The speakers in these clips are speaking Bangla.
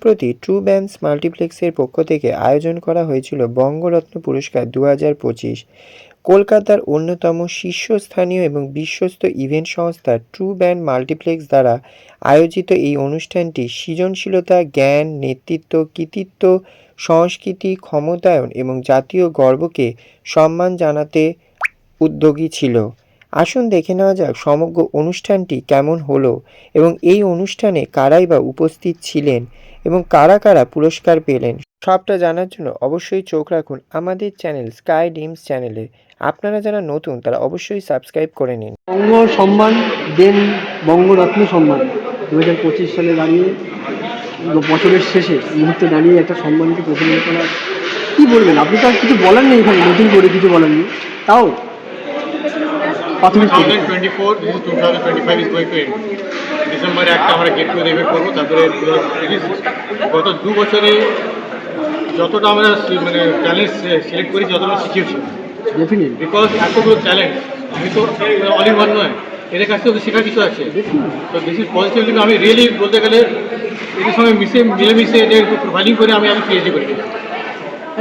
সম্প্রতি ট্রু ব্যান্ডস মাল্টিপ্লেক্সের পক্ষ থেকে আয়োজন করা হয়েছিল বঙ্গরত্ন পুরস্কার 2025। কলকাতার অন্যতম শীর্ষস্থানীয় এবং বিশ্বস্ত ইভেন্ট সংস্থা ট্রু ব্যান্ড মাল্টিপ্লেক্স দ্বারা আয়োজিত এই অনুষ্ঠানটি সৃজনশীলতা, জ্ঞান, নেতৃত্ব, কৃতিত্ব, সংস্কৃতি, ক্ষমতায়ন এবং জাতীয় গর্বকে সম্মান জানাতে উদ্যোগী ছিল। আসুন দেখে নেওয়া যাক সমগ্র অনুষ্ঠানটি কেমন হলো এবং এই অনুষ্ঠানে কারাই বা উপস্থিত ছিলেন এবং কারা কারা পুরস্কার পেলেন। সবটা জানার জন্য অবশ্যই চোখ রাখুন আমাদের চ্যানেল স্কাই ডিমস চ্যানেলে। আপনারা যারা নতুন তারা অবশ্যই সাবস্ক্রাইব করে নিন। বঙ্গ সম্মান দেন বঙ্গরত্ন সম্মান 2025 সালে দাঁড়িয়ে বছরের শেষে মুহূর্তে দাঁড়িয়ে একটা সম্মানকে প্রতিনিধিত্ব করা, কী বলবেন? আপনি তো আর কিছু বলার নেই এখানে, নতুন করে কিছু বলার নেই, তাও প্রাথমিক 2024 2025 is going to end. ডিসেম্বরে একটা আমরা গেট টুগেদার ইভেন্ট করবো। তারপরে গত 2 বছরে যতটা আমরা মানে ট্যালেন্ট সিলেক্ট করেছি যতটা শিখিয়েছি, ডেফিনেটলি, বিকজ এতগুলো ট্যালেন্ট আমি তো অল ইন ওয়ান নয়, এদের কাছ থেকে শেখার কিছু আছে। তো দিস ইজ পজিটিভলি আমি রিয়েলি বলতে গেলে এদের সঙ্গে মিলেমিশে এদের প্রোফাইলিং করে আমি পিএইচডি করে দিয়েছি।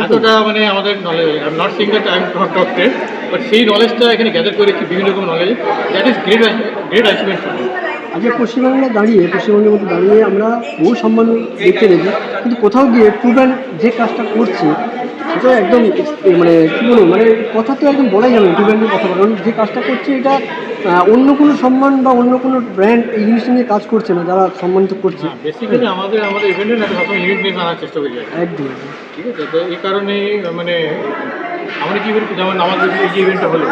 এতটা মানে আমাদের knowledge, I am not sing that I am not doctor, but সেই নলেজটা এখানে গ্যাদার করেছি, বিভিন্ন রকম knowledge, that is great achievement for me. আজকে পশ্চিমবঙ্গের মধ্যে দাঁড়িয়ে আমরা বহু সম্মান দেখতে দেখি, কিন্তু কোথাও গিয়ে ট্রু ব্যান্ড যে কাজটা করছে সেটা একদম মানে কী বলবো, মানে কথা তো একদম বলাই যাবে ট্রু ব্যান্ডের কথা, কারণ যে কাজটা করছে এটা অন্য কোনো সম্মান বা অন্য কোনো ব্র্যান্ড এই জিনিসটা নিয়ে কাজ করছে না, যারা সম্মানিত করছে। বেসিক্যালি আমাদের ইভেন্টের একটা সবসময় ইউনিকনেস আনার চেষ্টা করি, একদম, ঠিক আছে। তো এই কারণেই মানে আমরা কী করি, যেমন আমাদের এই যে ইভেন্টটা হলো,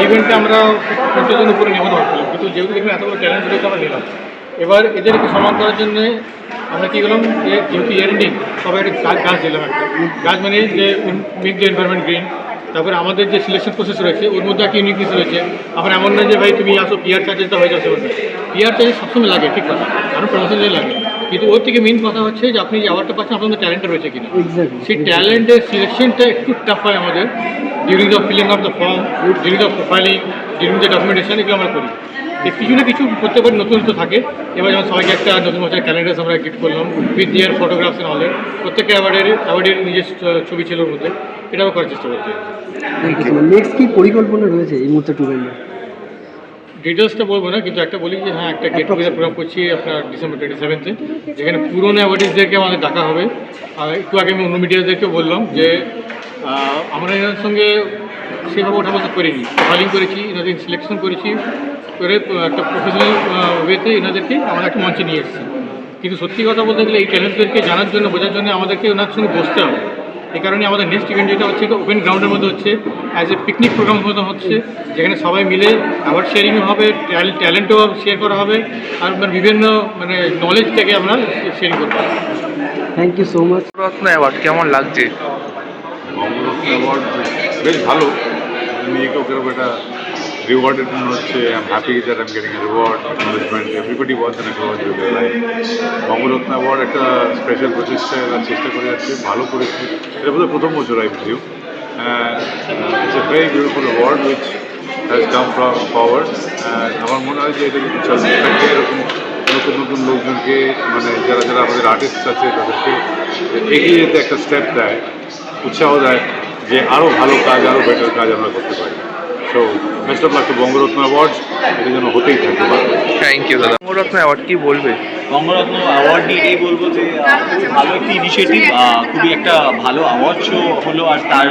ইভেন্টটা আমরা 50 জন উপরে নেওয়া হচ্ছিলাম, কিন্তু যেহেতু দেখবেন এতগুলো ট্যালেন্ট রয়েছে আমরা নিলাম। এবার এদেরকে সম্মান করার জন্য আমরা কী করলাম, যেহেতু ইয়ার এন্ডিং সবাই একটা গাছ দিলাম, একটা গাছ মানে যে মেক দ্য এনভায়রনমেন্ট গ্রিন। তারপরে আমাদের যে সিলেকশন প্রসেস রয়েছে ওর মধ্যে একটা ইউনিকনেস রয়েছে। আবার এমন নয় যে ভাই তুমি আসো পিআর চার্জেসটা হয়ে যাচ্ছে, পিআর চার্জেস সবসময় লাগে, ঠিক কথা, কারণ প্রমোশনে লাগে, কিন্তু ওর থেকে মেন কথা হচ্ছে যে আপনি যে অ্যাওয়ার্ডটা পাচ্ছেন আপনাদের ট্যালেন্টটা রয়েছে কিনা। সেই ট্যালেন্টের সিলেকশনটা একটু টাফ হয় আমাদের during the filling of the form, during the profiling, during the documentation, এগুলো আমরা করি। কিছু না কিছু করতে পারি, নতুন থাকে। এবার যেমন সবাইকে একটা নতুন বছরের ক্যালেন্ডার আমরা গিফট করলাম উইথ দিয়ার ফটোগ্রাফস এন্ড অল। প্রত্যেকটা অ্যাওয়ার্ডের নিজের ছবি ছিল ওর মধ্যে, এটাও করার চেষ্টা করছি। নেক্সট কি পরিকল্পনা রয়েছে এই মুহূর্তে ট্রু ব্যান্ডের? ডিটেলসটা বলবো না, কিন্তু একটা বলি যে হ্যাঁ, একটা গেট টুগেদার প্রোগ্রাম করছি আপনার ডিসেম্বর 27-এ, যেখানে পুরনো অ্যাওয়ার্ডিসদেরকে আমাদের ডাকা হবে। আর একটু আগে আমি অন্য মিডিয়াদেরকেও বললাম যে আমরা এনার সঙ্গে সেভাবে ওঠা বসা করিনি, কলিং করেছি, এনাদের সিলেকশন করেছি করে একটা প্রফেশনাল ওয়েতে এনাদেরকে আমরা একটা মঞ্চে নিয়ে এসেছি। কিন্তু সত্যি কথা বলতে গেলে এই ট্যালেন্টদেরকে জানার জন্য, বোঝার জন্য আমাদেরকে ওনার সঙ্গে বসতে হবে। এই কারণে আমাদের নেক্সট ইভেন্ট যেটা হচ্ছে ওপেন গ্রাউন্ডের মধ্যে হচ্ছে, অ্যাজ এ পিকনিক প্রোগ্রাম মতো হচ্ছে, যেখানে সবাই মিলে অ্যাওয়ার্ড শেয়ারিংও হবে, ট্যালেন্টও শেয়ার করা হবে, আর বিভিন্ন মানে নলেজটাকে আমরা শেয়ারিং করতে হবে। Thank you so much. রত্ন অ্যাওয়ার্ড কেমন লাগছে? বঙ্গরত্ন অ্যাওয়ার্ড বেশ ভালো, নিজেকে ওরকম একটা রিওয়ার্ডের জন্য হচ্ছে। I am happy that I am getting a reward, acknowledgement, everybody wants an acknowledgement in life. Banga Ratna award একটা স্পেশাল প্রচেষ্টা, এরা চেষ্টা করে যাচ্ছে, ভালো করেছে। এটা বোধহয় প্রথম বছর I presume. It's a very beautiful award which has come from forward. আমার মনে হয় যে এটা যদি চলতে থাকে, এরকম নতুন নতুন লোকজনকে, মানে যারা যারা আমাদের আর্টিস্ট আছে তাদেরকে এগিয়ে যেতে একটা স্টেপ দেয়, উৎসাহ দেয় যে আরও ভালো কাজ, আরও বেটার কাজ আমরা করতে পারি। So best of luck to Banga Ratna award, এটা যেন হতেই থাকে। থ্যাংক ইউ দাদা। বঙ্গরত্ন অ্যাওয়ার্ড কি বলবে? বঙ্গরত্ন অ্যাওয়ার্ড নিয়ে এটাই বলবো যে ভালো একটি ইনিশিয়েটিভ, খুবই একটা ভালো অ্যাওয়ার্ড শো হলো, আর তার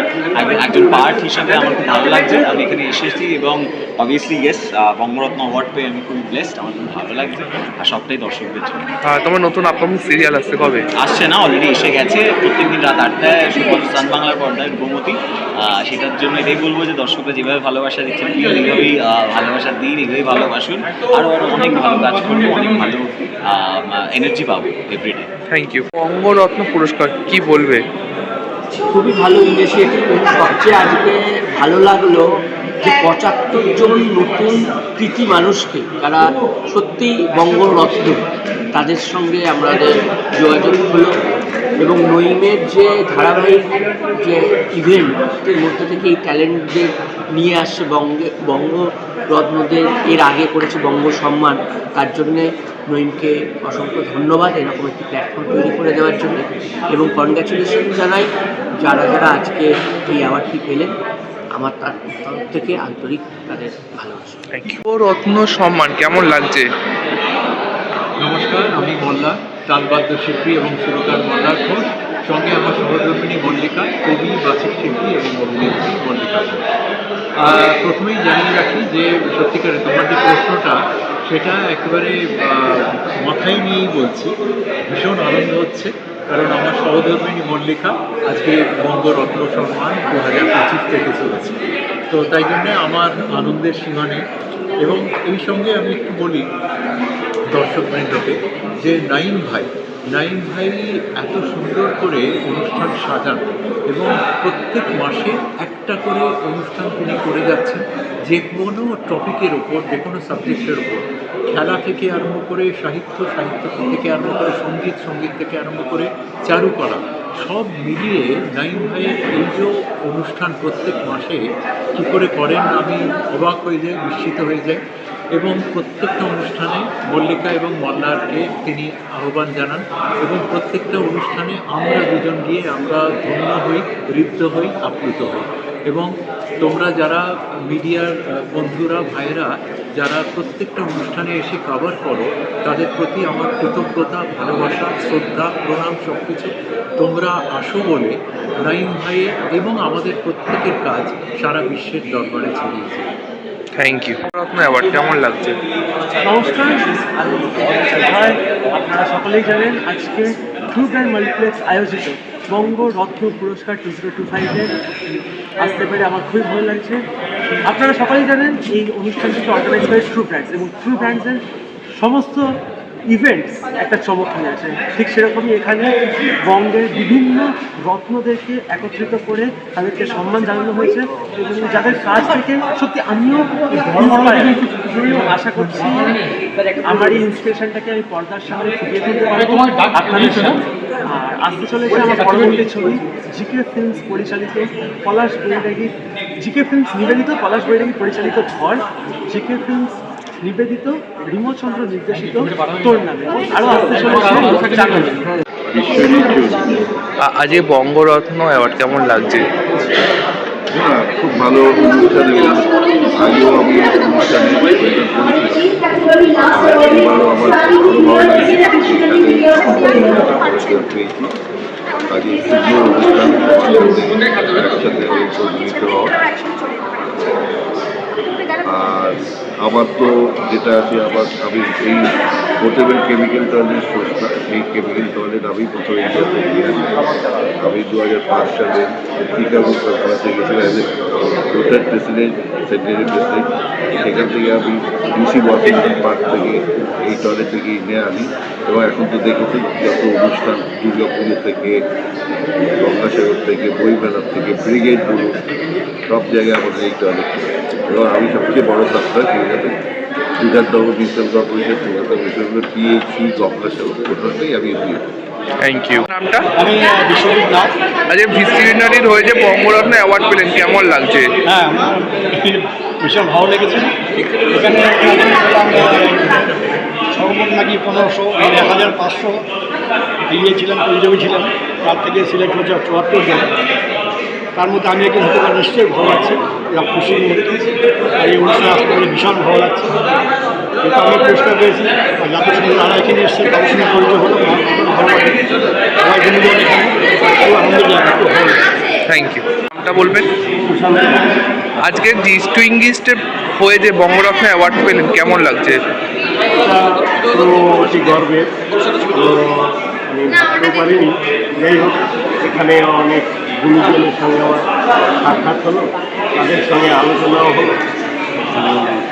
একজন পার্ট হিসাবে আমার খুব ভালো লাগছে। আমি এখানে এসেছি এবং অবভিয়াসলি ইয়েস, বঙ্গরত্ন অ্যাওয়ার্ড পেয়ে আমি খুব ব্লেসড, আমার খুব ভালো লাগছে, আর সবটাই দর্শকদের জন্য। তোমার নতুন আপকামিং সিরিয়াল আসছে কবে? আসছে না, অলরেডি এসে গেছে, প্রত্যেকদিন রাত 8টায় সান বাংলার পর্দায় গোমতী। সেটার জন্য এটাই বলবো যে দর্শকরা যেভাবে ভালোবাসা দিচ্ছেন, এইভাবেই ভালোবাসা দিন, এইভাবেই ভালোবাসুন, আরও অনেক ভালো কাজ করবো, অনেক ভালো এনার্জি পাবো এভরিডে। Thank you. বঙ্গরত্ন পুরস্কার কি বলবে? খুবই ভালো ইনিশিয়েটিভ। সবচেয়ে আজকে ভালো লাগলো যে 75 জন নতুন কৃতি মানুষকে, যারা সত্যি বঙ্গরত্ন, তাদের সঙ্গে আমাদের যোগাযোগ হলো এবং নইমের যে ধারাবাহিক যে ইভেন্টের মধ্যে থেকে এই ট্যালেন্টদের নিয়ে আসছে বঙ্গরত্নদের এর আগে করেছে বঙ্গ সম্মান, তার জন্যে নইমকে অসংখ্য ধন্যবাদ এরকম একটি প্ল্যাটফর্ম তৈরি করে দেওয়ার জন্য, এবং কনগ্র্যাচুলেশন জানাই যারা যারা আজকে এই অ্যাওয়ার্ডটি পেলেন। আমার তার তরফ থেকে আন্তরিক তাদের ভালোবাসা। Thank you. রত্ন সম্মান কেমন লাগছে? নমস্কার, আমি মোল্লা, তালবাদ্য শিল্পী এবং সুরকার মোল্লার ঘোষ, সঙ্গে আমার সহধর্মিণী মল্লিকা, কবি, বাচিক শিল্পী এবং অভিনেত্রী মল্লিকা ঘোষ। প্রথমেই জানিয়ে রাখি যে সত্যিকারে তোমার যে প্রশ্নটা সেটা একেবারে মাথায় নিয়েই বলছি। ভীষণ আনন্দ হচ্ছে, কারণ আমার সহধর্মিণী মল্লিকা আজকে বঙ্গরত্ন সম্মান 2025 থেকে চলেছে। তো তাই জন্যে আমার আনন্দের সীমা নেই। এবং এই সঙ্গে আমি একটু বলি দর্শকবৃন্দকে যে নাইম ভাই এত সুন্দর করে অনুষ্ঠান সাজান এবং প্রত্যেক মাসে একটা করে অনুষ্ঠান তিনি করে যাচ্ছেন, যে কোনো টপিকের ওপর, যে কোনো সাবজেক্টের ওপর, খেলা থেকে আরম্ভ করে সাহিত্য থেকে আরম্ভ করে সঙ্গীত থেকে আরম্ভ করে চারুকলা, সব মিলিয়ে নাইম ভাইয়ের এই যে অনুষ্ঠান প্রত্যেক মাসে কী করে করেন আমি অবাক হয়ে যাই, বিস্মিত হয়ে যাই। এবং প্রত্যেকটা অনুষ্ঠানে মল্লিকা এবং মল্লারকে তিনি আহ্বান জানান, এবং প্রত্যেকটা অনুষ্ঠানে আমরা দুজন গিয়ে আমরা ধন্য হই, ঋদ্ধ হই, আপ্লুত হই। এবং তোমরা যারা মিডিয়ার বন্ধুরা, ভাইয়েরা যারা প্রত্যেকটা অনুষ্ঠানে এসে কভার করো, তাদের প্রতি আমার কৃতজ্ঞতা, ভালোবাসা, শ্রদ্ধা, প্রণাম সব কিছু। তোমরা আসো বলে নাইম ভাইয়ের এবং আমাদের প্রত্যেকের কাজ সারা বিশ্বের দরবারে ছড়িয়েছে। Thank you. রত্ন অ্যাওয়ার্ড কেমন লাগছে? নমস্কার, আপনারা সকলেই জানেন আজকে ট্রু ব্র্যান্ড মাল্টিপ্লেক্স আয়োজিত বঙ্গরত্ন পুরস্কার 2025-এ আসতে পেরে আমার খুবই ভালো লাগছে। আপনারা সকলেই জানেন এই অনুষ্ঠানটিকে অর্গানাইজ করে ট্রু ব্র্যান্ডস, এবং ট্রু ব্র্যান্ডসের সমস্ত ইভেন্টস একটা চমক নিয়ে আসে। ঠিক সেরকমই এখানে বঙ্গের বিভিন্ন রত্নদেরকে একত্রিত করে তাদেরকে সম্মান জানানো হয়েছে, এবং যাদের কাজ থেকে সত্যি আমিও আশা করছি আমার এই ইন্সপিরেশনটাকে আমি পর্দার সামনে ফুটিয়ে তুলতে পারবো আপনাদের জন্য। আর আসতে চলেছে আমার পরবর্তী ছবি জিকে ফিল্মস পরিচালিত পলাশ বৈরাগী, জিকে ফিল্মস নিবেদিত পলাশ বৈরাগী পরিচালিত ঝড়, জিকে ফিল্মস নিবেদিত রিমোচন্দ্র নির্দেশিত তোর নামে, আরও আসতে চলেছে চাকরি। আজ এই বঙ্গরত্ন অ্যাওয়ার্ড কেমন লাগছে? খুব ভালো অনুষ্ঠান, এবং আগেও আমি অনুষ্ঠানে এবারও আমার ভালো লাগছে। পেয়েছি আগে পুজো অনুষ্ঠান একসাথে মিলিত হওয়া। আর আমার তো যেটা আছে, আমি এই পোর্টেবল কেমিক্যাল টয়লেট সংস্থা, এই কেমিক্যাল টয়লেট আমি প্রথমে ইন্ডিয়াতে নিয়ে আসি। আমি 2005 সালে শিকাগো কনফারেন্সে গেছিলাম as a rotor president, secretary president. সেখান থেকে আমি ডিসি ওয়াশিংটন পার্ক থেকে এই টয়লেট থেকে নিয়ে আনি, এবং এখন তো দেখেছি যত অনুষ্ঠান, দুর্গা পুজো থেকে, গঙ্গাসাগর থেকে, বইমেলার থেকে, ব্রিগেড বলুন, সব জায়গায় আমাদের এই টয়লেট। এবং আমি সবচেয়ে বড় supply Kolkata Bidhannagar municipal corporation, Kolkata municipal, PHE, Gangasagar, কোথাতেই আমি দিয়ে। Thank you. নামটা? আমি বিশ্বজিৎ নাথ। আজকে ভিসিনারির হয়েছে বঙ্গরত্ন অ্যাওয়ার্ড পেলেন, কেমন লাগছে? হ্যাঁ, আমার ভীষণ ভালো লেগেছে। এখানে সর্বমোট নাকি 1500, 1500 ছিলেন, প্রতিযোগী ছিলেন, তার থেকে সিলেক্ট হয়েছে 74 জন। তার মধ্যে আমি একজন হতে পারি, নিশ্চয়ই ভালো লাগছে, এবং খুশির মধ্যে। আর এই অনুষ্ঠানে আসতে পারে ভীষণ ভালো লাগছে। যেটা আমি পুরস্কার পেয়েছি, যাদের সঙ্গে তারা এখানে এসছে, তাদের সঙ্গে পরিচয় হলো, ভালো লাগে। সবাই বন্ধুজন এখানে খুব আনন্দের জায়গা, খুব ভালো লাগে। Thank you. নামটা বলবেন? আজকে ডিস্টিংগুইশড হয়ে যে বঙ্গরত্ন অ্যাওয়ার্ড পেলেন, কেমন লাগছে? অতি গর্বের, আমি ভাবতে পারিনি। যাই হোক, এখানে অনেক গুরুজনের সঙ্গে আমার সাক্ষাৎ হলো, তাদের সঙ্গে আলোচনাও হলো।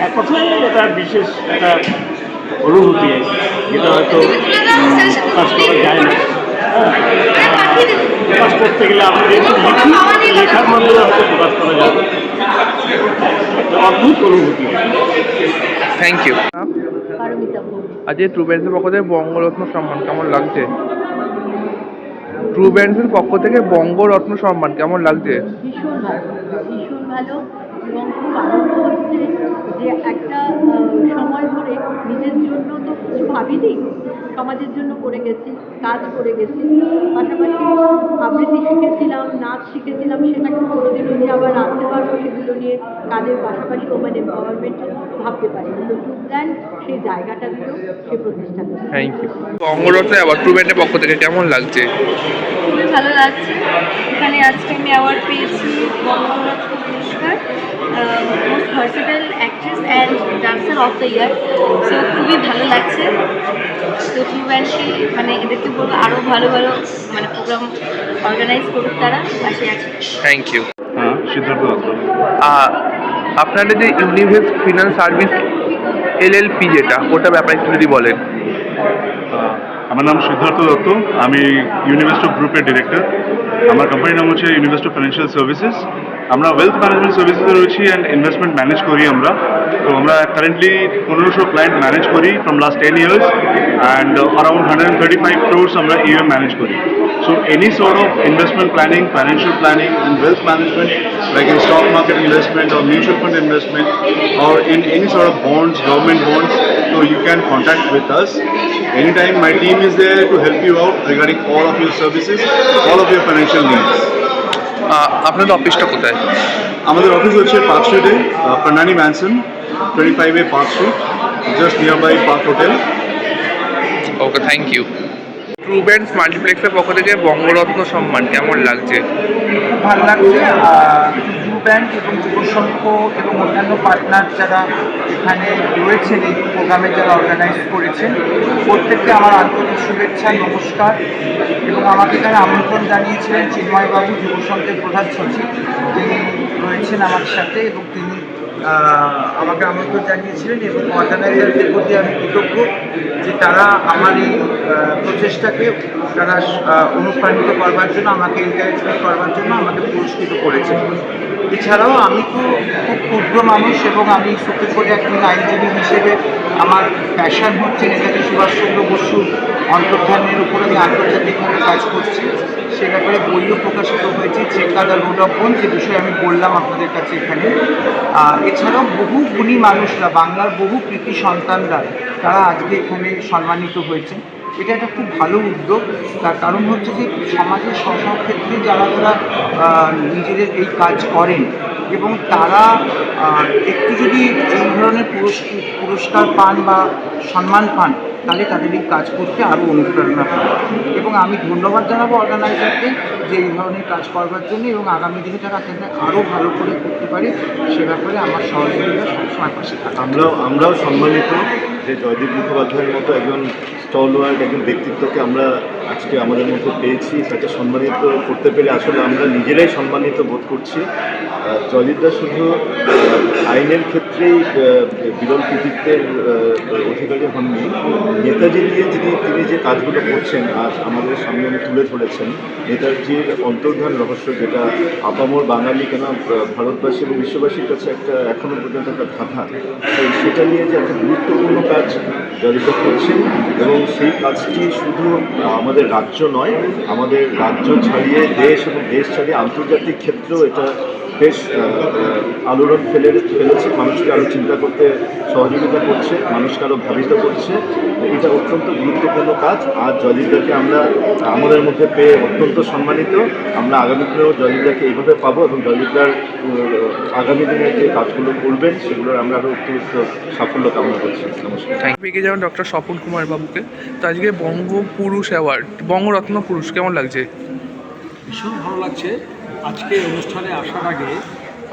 এক কথায় এটা বিশেষ একটা অনুভূতি, যেটা হয়তো প্রকাশ করা যায় না। প্রকাশ করতে গেলে আমাদের লেখার মাধ্যমে হয়তো প্রকাশ করা যায়, অদ্ভুত অনুভূতি। Thank you. আজকে ট্রু ব্র্যান্ডসের পক্ষ থেকে বঙ্গরত্ন সম্মান কেমন লাগছে? ট্রু ব্যান্ডসের পক্ষ থেকে বঙ্গরত্ন সম্মান কেমন লাগছে? ভীষণ ভালো, ভীষণ ভালো, এবং খুব আনন্দ হচ্ছে যে একটা সময় ধরে নিজের জন্য তো কিছু ভাবিনি, সমাজের জন্য করে গেছি, কাজ করে গেছি, পাশাপাশি আবৃত্তি শিখেছিলাম, নাচ শিখেছিলাম, সেটাকে কোনোদিনও যে আবার রাখতে পারবো সেগুলো নিয়ে কাজের পাশাপাশি ওমেন এম্পাওয়ারমেন্টও ভাবতে পারি, কিন্তু ট্রু ব্র্যান্ড সেই জায়গাটা দিল, সে প্রতিষ্ঠা করল। Thank you. Bangaratna award true ব্যান্ডের পক্ষ থেকে কেমন লাগছে? খুবই ভালো লাগছে, এখানে আজকে আমি অ্যাওয়ার্ড পেয়েছি বঙ্গরত্ন পুরস্কার, most versatile actress and dancer of the year. So খুবই ভালো লাগছে। তো ট্রু ব্যান্ডকে মানে এদেরকে বলবো আরও ভালো ভালো মানে প্রোগ্রাম অর্গানাইজ করুক, তারা পাশে আছে। Thank you. হ্যাঁ, সিদ্ধার্থ দত্ত। আপনাদের যে ইউনিভার্স ফিনান্স সার্ভিস LLP যেটা, ওটা ব্যাপারে একটু যদি বলেন। আমার নাম সিদ্ধার্থ দত্ত, আমি ইউনিভার্সিটি গ্রুপের ডিরেক্টর। আমার কোম্পানির নাম হচ্ছে ইউনিভার্সিটি ফাইন্যান্সিয়াল সার্ভিসেস। আমরা ওয়েলথ ম্যানেজমেন্ট সার্ভিসেসে রয়েছি অ্যান্ড ইনভেস্টমেন্ট ম্যানেজ করি আমরা। তো আমরা কারেন্টলি 1500 ক্লায়েন্ট ম্যানেজ করি from last 10 years and around 135 crores আমরা EM ম্যানেজ করি। So any sort of investment planning, financial planning and wealth management, like in stock market investment or mutual fund investment or in any sort of bonds, government bonds, so you can contact with us. Anytime my team is there to help you out regarding all of your services, all of your financial needs. আপনাদের অফিসটা কোথায়? আমাদের অফিস হচ্ছে পার্ক স্ট্রিটে, Pranali mansion, 25A park street, just near by park hotel. Okay, thank you. True bands মাল্টিপ্লেক্সের পক্ষ থেকে বঙ্গরত্ন সম্মান কেমন লাগছে? খুব ভালো লাগছে। ট্রু ব্যান্ড এবং যুবসংঘ এবং অন্যান্য পার্টনার যারা এখানে রয়েছেন এই প্রোগ্রামে, যারা অর্গানাইজ করেছেন, প্রত্যেককে আমার আন্তরিক শুভেচ্ছা, নমস্কার। এবং আমাকে এখানে আমন্ত্রণ জানিয়েছিলেন চিন্ময়বাবু, যুবসংঘের প্রধান সচিব, যিনি রয়েছেন আমার সাথে, এবং তিনি আমাকে আমন্ত্রণ জানিয়েছিলেন। এবং অর্গানাইজারদের প্রতি আমি কৃতজ্ঞ যে তারা আমার এই প্রচেষ্টাকে তারা অনুপ্রাণিত করবার জন্য, আমাকে এনকারেজমেন্ট করবার জন্য আমাকে পুরস্কৃত করেছে। এছাড়াও আমি তো খুব ক্ষুদ্র মানুষ এবং আমি সুপ্রিম কোর্টে একজন আইনজীবী হিসেবে আমার প্যাশন হচ্ছে নেতাজি সুভাষচন্দ্র বসুর অন্তর্ধানের উপর আমি আন্তর্জাতিকভাবে কাজ করছি। সে ব্যাপারে বইও প্রকাশিত হয়েছে, চেকা দ্য রোড অফ বোন, যে বিষয়ে আমি বললাম আপনাদের কাছে এখানে। এছাড়াও বহু গুণী মানুষরা, বাংলার বহু কৃতি সন্তানরা, তারা আজকে এখানে সম্মানিত হয়েছে। এটা একটা খুব ভালো উদ্যোগ। তার কারণ হচ্ছে যে সমাজের সব ক্ষেত্রে যারা যারা নিজেদের এই কাজ করেন এবং তারা একটু যদি এই ধরনের পুরস্কার পান বা সম্মান পান, তাহলে তাদের এই কাজ করতে আরও অনুপ্রেরণা পায়। এবং আমি ধন্যবাদ জানাবো অর্গানাইজারদের যে এই ধরনের কাজ করবার জন্য, এবং আগামী দিনে তারা তাদের আরও ভালো করে করতে পারে সে ব্যাপারে আমার সহযোগিতা সবসময় পাশে থাকে। আমরাও সম্মানিত যে জয়দীপ মুখোপাধ্যায়ের মতো একজন স্টলওয়ার্ড একজন ব্যক্তিত্বকে আমরা আজকে আমাদের মধ্যে পেয়েছি। তাকে সম্মানিত করতে পেরে আসলে আমরা নিজেরাই সম্মানিত বোধ করছি। জয়দীপদা শুধু আইনের ক্ষেত্রেই বিরল কৃতিত্বের অধিকারী হননি, নেতাজি নিয়ে তিনি যে কাজগুলো করছেন আজ আমাদের সামনে তুলে ধরেছেন, নেতাজির অন্তর্ধান রহস্য, যেটা আপামর বাঙালি কেন ভারতবাসী এবং বিশ্ববাসীর কাছে একটা এখনও পর্যন্ত একটা ধাঁধা, সেটা নিয়ে যে একটা গুরুত্বপূর্ণ কাজ জয়দীপদা করছেন। এবং সেই কাজটি শুধু আমাদের রাজ্য নয়, আমাদের রাজ্য ছাড়িয়ে দেশ এবং দেশ ছাড়িয়ে আন্তর্জাতিক ক্ষেত্রেও এটা বেশ আলোড়ন ফেলেছে, মানুষকে আরও চিন্তা করতে সহযোগিতা করছে, মানুষকে আরও ভাবিত করছে। এটা অত্যন্ত গুরুত্বপূর্ণ কাজ। আর জয়দীপদাকে আমরা আমাদের মধ্যে পেয়ে অত্যন্ত সম্মানিত। আমরা আগামী দিনেও জয়দীপদাকে এইভাবে পাবো এবং জয়দীপদার আগামী দিনে যে কাজগুলো করবেন সেগুলোর আমরা আরও অতিরিক্ত সাফল্য কামনা করছি। নমস্কার। Thank you. যেমন ডক্টর স্বপন কুমার বাবুকে, তো আজকে বঙ্গপুরুষ অ্যাওয়ার্ড, বঙ্গরত্ন পুরুষ কেমন লাগছে? ভীষণ ভালো লাগছে। আজকে অনুষ্ঠানে আসার আগে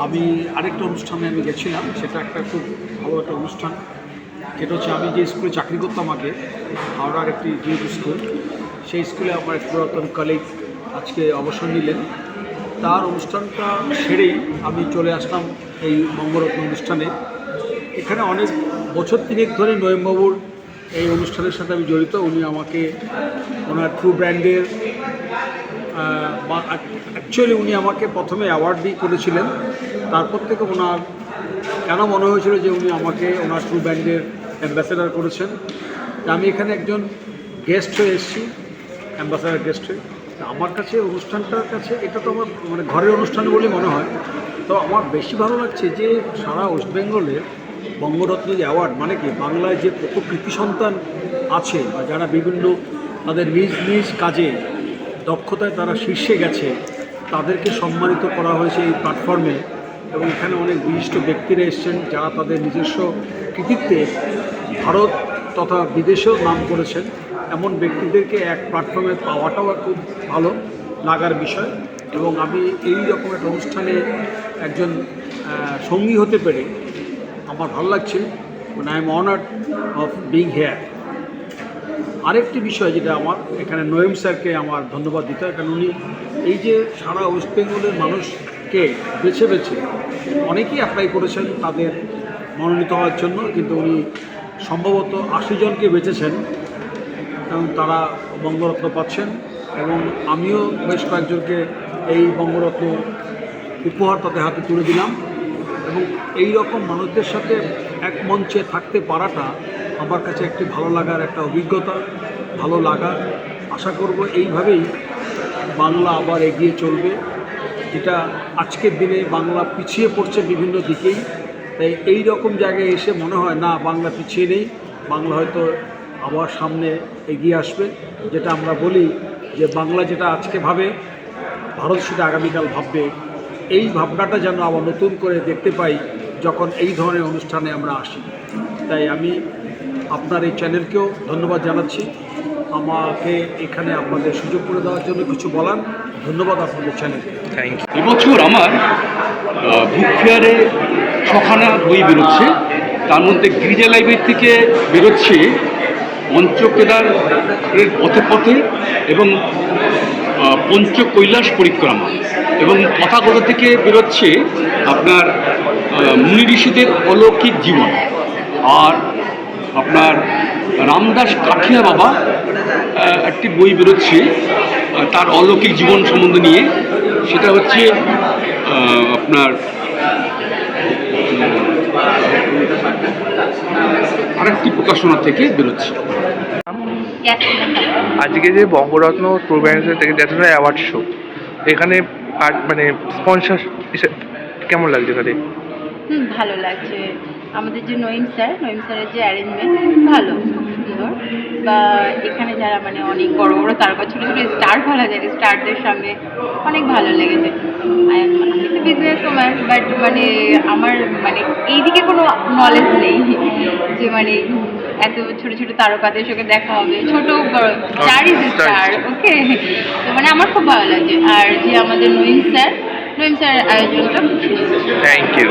আমি আরেকটা অনুষ্ঠানে আমি গেছিলাম, সেটা একটা খুব ভালো একটা অনুষ্ঠান। যেটা হচ্ছে আমি যে স্কুলে চাকরি করতাম আগে, হাওড়ার একটি জিএড স্কুল, সেই স্কুলে আমার এক পুরাতন কলিগ আজকে অবসর নিলেন। তার অনুষ্ঠানটা সেরেই আমি চলে আসলাম এই বঙ্গরত্ন অনুষ্ঠানে। এখানে অনেক বছর 3 ধরে নয়নবাবুর এই অনুষ্ঠানের সাথে আমি জড়িত। উনি আমাকে ওনার ট্রু ব্র্যান্ডের অ্যাকচুয়ালি উনি আমাকে প্রথমে অ্যাওয়ার্ড দিয়ে করেছিলেন, তারপর থেকে ওনার কেন মনে হয়েছিল যে উনি আমাকে ওনার ট্রু ব্র্যান্ডের অ্যাম্বাসেডার করেছেন। আমি এখানে একজন গেস্ট হয়ে এসেছি, অ্যাম্বাসেডার গেস্ট হয়ে। আমার কাছে অনুষ্ঠানটার কাছে এটা তো আমার মানে ঘরের অনুষ্ঠান বলে মনে হয়। তো আমার বেশি ভালো লাগছে যে সারা ওয়েস্ট বেঙ্গলের বঙ্গরত্ন যে অ্যাওয়ার্ড, মানে কি বাংলায় যে কত কৃতি সন্তান আছে বা যারা বিভিন্ন তাদের নিজ নিজ কাজে দক্ষতায় তারা শীর্ষে গেছে, তাদেরকে সম্মানিত করা হয়েছে এই প্ল্যাটফর্মে। এবং এখানে অনেক বিশিষ্ট ব্যক্তিরা এসেছেন যারা তাদের নিজস্ব কৃতিত্বে ভারত তথা বিদেশেও নাম করেছেন। এমন ব্যক্তিদেরকে এক প্ল্যাটফর্মে পাওয়াটাও খুব ভালো লাগার বিষয়। এবং আমি এই রকম একটা অনুষ্ঠানে একজন সঙ্গী হতে পেরে আমার ভালো লাগছে। মানে I am honoured of being hair. আরেকটি বিষয় যেটা আমার এখানে নঈম স্যারকে আমার ধন্যবাদ দিতে হয়, কারণ উনি এই যে সারা ওয়েস্ট বেঙ্গলের মানুষকে বেছে বেছে অনেকেই অ্যাপ্লাই করেছেন তাদের মনোনীত হওয়ার জন্য, কিন্তু উনি সম্ভবত 80 জনকে বেছেছেন এবং তারা বঙ্গরত্ন পাচ্ছেন। এবং আমিও বেশ কয়েকজনকে এই বঙ্গরত্ন উপহার তাদের হাতে তুলে দিলাম। এবং এই রকম মানুষদের সাথে এক মঞ্চে থাকতে পারাটা আমার কাছে একটি ভালো লাগার একটা অভিজ্ঞতা, ভালো লাগা। আশা করব এইভাবেই বাংলা আবার এগিয়ে চলবে। যেটা আজকের দিনে বাংলা পিছিয়ে পড়ছে বিভিন্ন দিকেই, তাই এই রকম জায়গায় এসে মনে হয় না বাংলা পিছিয়ে নেই, বাংলা হয়তো আবার সামনে এগিয়ে আসবে। যেটা আমরা বলি যে বাংলা যেটা আজকে ভাবে ভারত সেটা আগামীকাল ভাববে। এই ভাবনাটা যেন আবার নতুন করে দেখতে পাই যখন এই ধরনের অনুষ্ঠানে আমরা আসি। তাই আমি আপনার এই চ্যানেলকেও ধন্যবাদ জানাচ্ছি আমাকে এখানে আপনাদের সুযোগ করে দেওয়ার জন্য। কিছু বলার ধন্যবাদ আপনাদের চ্যানেলকে। Thank you. এবছর আমার বুক ফেয়ারে 6খানা বই বেরোচ্ছে। তার মধ্যে গিরিজা লাইব্রেরি থেকে বেরোচ্ছে পঞ্চকেদারের পথে পথে এবং পঞ্চকৈলাস পরিক্রমা, এবং তথাগত থেকে বেরোচ্ছে আপনার মুনি ঋষিদের অলৌকিক জীবন। আর আপনার রামদাস কাঠিয়া বাবা একটি বই বেরোচ্ছে তার অলৌকিক জীবন সম্বন্ধে নিয়ে, সেটা হচ্ছে আপনার আরেকটি প্রকাশনা থেকে বেরোচ্ছে। আজকে যে বঙ্গরত্ন প্রোগ্রাম থেকে ন্যাশনাল অ্যাওয়ার্ড শো, এখানে মানে স্পন্সর কেমন লাগছে তাদের? ভালো লাগছে। আমাদের যে নঈম স্যারের যে অ্যারেঞ্জমেন্ট ভালো, সুন্দর। বা এখানে যারা মানে অনেক বড় বড় তারকা, ছোটো ছোটো স্টার বলা যায়, স্টারদের সঙ্গে অনেক ভালো লেগেছে। আমি তো বিজনেস ওম্যান, বাট মানে আমার মানে এইদিকে কোনো নলেজ নেই যে মানে এত ছোটো ছোটো তারকাদের সঙ্গে দেখা হবে, ছোটো বড় স্টার ইজ স্টার, ওকে। তো মানে আমার খুব ভালো লাগছে। আর যে আমাদের নঈম স্যার আয়োজনটা খুব সুন্দর। Thank you.